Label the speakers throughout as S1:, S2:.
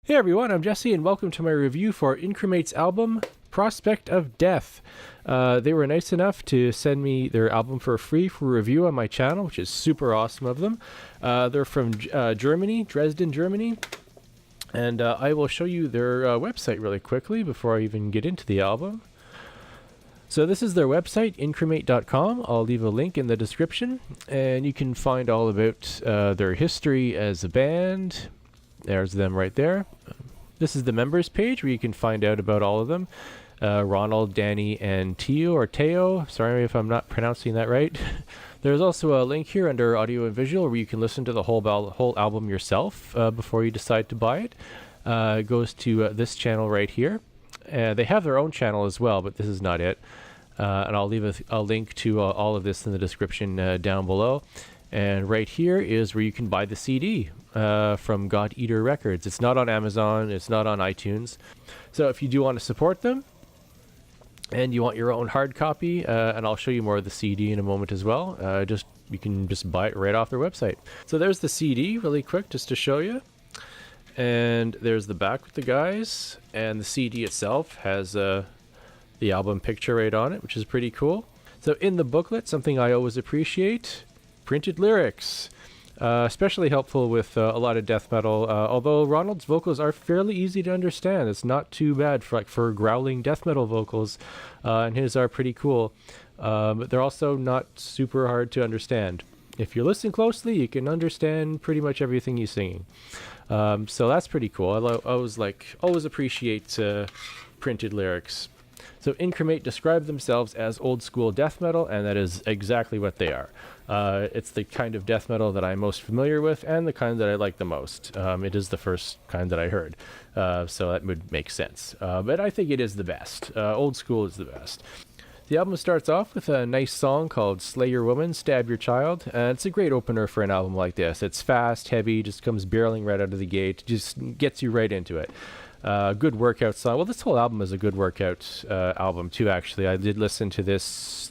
S1: Hey everyone, I'm Jesse and welcome to my review for Incremate's album, Prospect of Death. They were nice enough to send me their album for free for review on my channel, which is super awesome of them. They're from Germany, Dresden, Germany. And I will show you their website really quickly before I even get into the album. So this is their website, incremate.com. I'll leave a link in the description, and you can find all about their history as a band. There's them right there. This is the members page where you can find out about all of them. Ronald, Danny, and Teo. Sorry if I'm not pronouncing that right. There's also a link here under audio and visual where you can listen to the whole album yourself before you decide to buy it. It goes to this channel right here. They have their own channel as well, but this is not it. And I'll leave a link to all of this in the description down below. And right here is where you can buy the CD from God Eater Records. It's not on Amazon, it's not on iTunes. So if you do want to support them and you want your own hard copy, and I'll show you more of the CD in a moment as well, you can just buy it right off their website. So there's the CD really quick just to show you. And there's the back with the guys, and the CD itself has the album picture right on it, which is pretty cool. So in the booklet, something I always appreciate, printed lyrics. Especially helpful with a lot of death metal, although Ronald's vocals are fairly easy to understand. It's not too bad for growling death metal vocals, and his are pretty cool. But they're also not super hard to understand. If you listen closely, you can understand pretty much everything he's singing. So that's pretty cool. I always appreciate printed lyrics. So Incremate describe themselves as old school death metal, and that is exactly what they are. It's the kind of death metal that I'm most familiar with and the kind that I like the most. It is the first kind that I heard, so that would make sense. But I think it is the best. Old school is the best. The album starts off with a nice song called Slay Your Woman, Stab Your Child. It's a great opener for an album like this. It's fast, heavy, just comes barreling right out of the gate, just gets you right into it. Good workout song. Well, this whole album is a good workout album too, actually. I did listen to this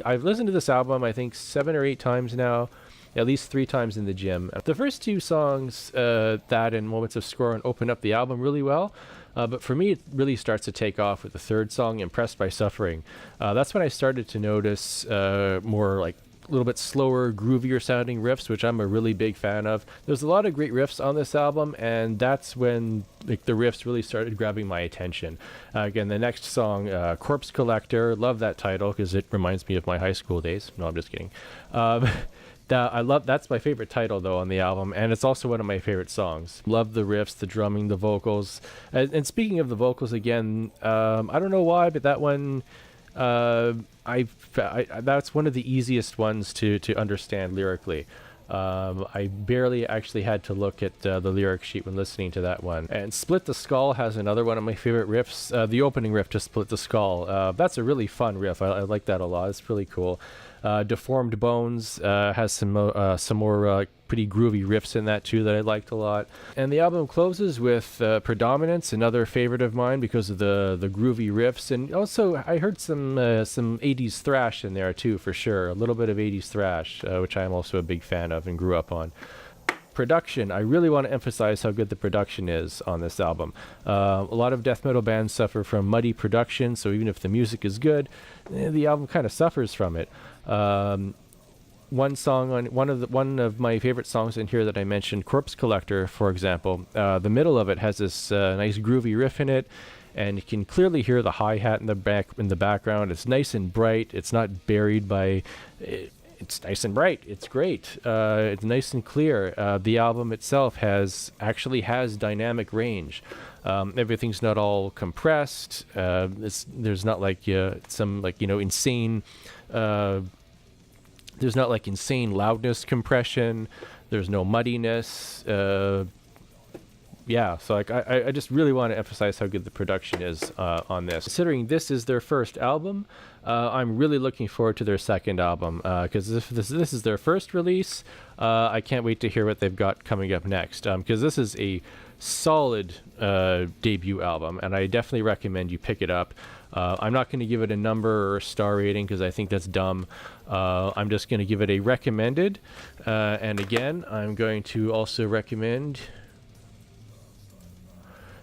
S1: I've listened to this album I think 7 or 8 times now, at least 3 times in the gym. The first 2 songs, that and Moments of Scorn, open up the album really well. But for me, it really starts to take off with the third song, Impressed by Suffering. That's when I started to notice more like a little bit slower, groovier sounding riffs, which I'm a really big fan of. There's a lot of great riffs on this album, and that's when the riffs really started grabbing my attention. Again, the next song, Corpse Collector, love that title because it reminds me of my high school days. No, I'm just kidding. That's my favorite title though on the album, and it's also one of my favorite songs. Love the riffs, the drumming, the vocals. And speaking of the vocals again, I don't know why, but that one, that's one of the easiest ones to understand lyrically. I barely actually had to look at the lyric sheet when listening to that one. And Split the Skull has another one of my favorite riffs, the opening riff to Split the Skull. That's a really fun riff. I like that a lot. It's really cool. Deformed Bones has some more pretty groovy riffs in that too that I liked a lot. And the album closes with Predominance, another favorite of mine because of the groovy riffs. And also I heard some 80s thrash in there too, for sure. A little bit of 80s thrash, which I'm also a big fan of and grew up on. Production, I really want to emphasize how good the production is on this album. A lot of death metal bands suffer from muddy production, so even if the music is good, the album kind of suffers from it. One of my favorite songs in here that I mentioned, Corpse Collector, for example, the middle of it has this nice groovy riff in it, and you can clearly hear the hi-hat in the background. It's nice and bright. It's not buried by. It's nice and bright. It's great. It's nice and clear. The album itself actually has dynamic range. Everything's not all compressed. There's not like insane. There's not like insane loudness compression. There's no muddiness. Yeah, so like I just really want to emphasize how good the production is on this. Considering this is their first album, I'm really looking forward to their second album because if this is their first release, I can't wait to hear what they've got coming up next because this is a solid debut album, and I definitely recommend you pick it up. I'm not going to give it a number or a star rating because I think that's dumb. I'm just going to give it a recommended, and again, I'm going to also recommend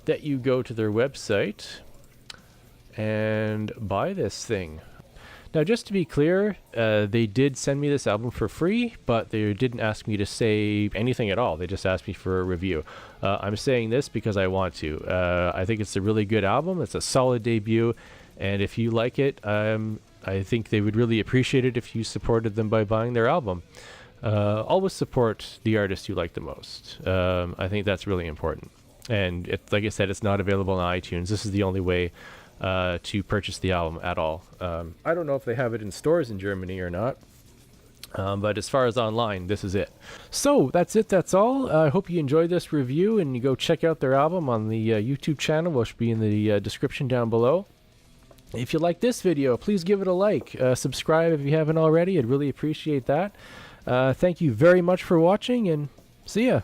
S1: that you go to their website and buy this thing. Now, just to be clear, they did send me this album for free, but they didn't ask me to say anything at all. They just asked me for a review. I'm saying this because I want to. I think it's a really good album. It's a solid debut, and if you like it, I think they would really appreciate it if you supported them by buying their album. Always support the artist you like the most. I think that's really important. And like I said, it's not available on iTunes. This is the only way to purchase the album at all. I don't know if they have it in stores in Germany or not, but as far as online, this is it. So that's it. That's all. I hope you enjoyed this review, and you go check out their album on the YouTube channel, which will be in the description down below. If you like this video, please give it a like. Subscribe if you haven't already. I'd really appreciate that. Thank you very much for watching, and see ya.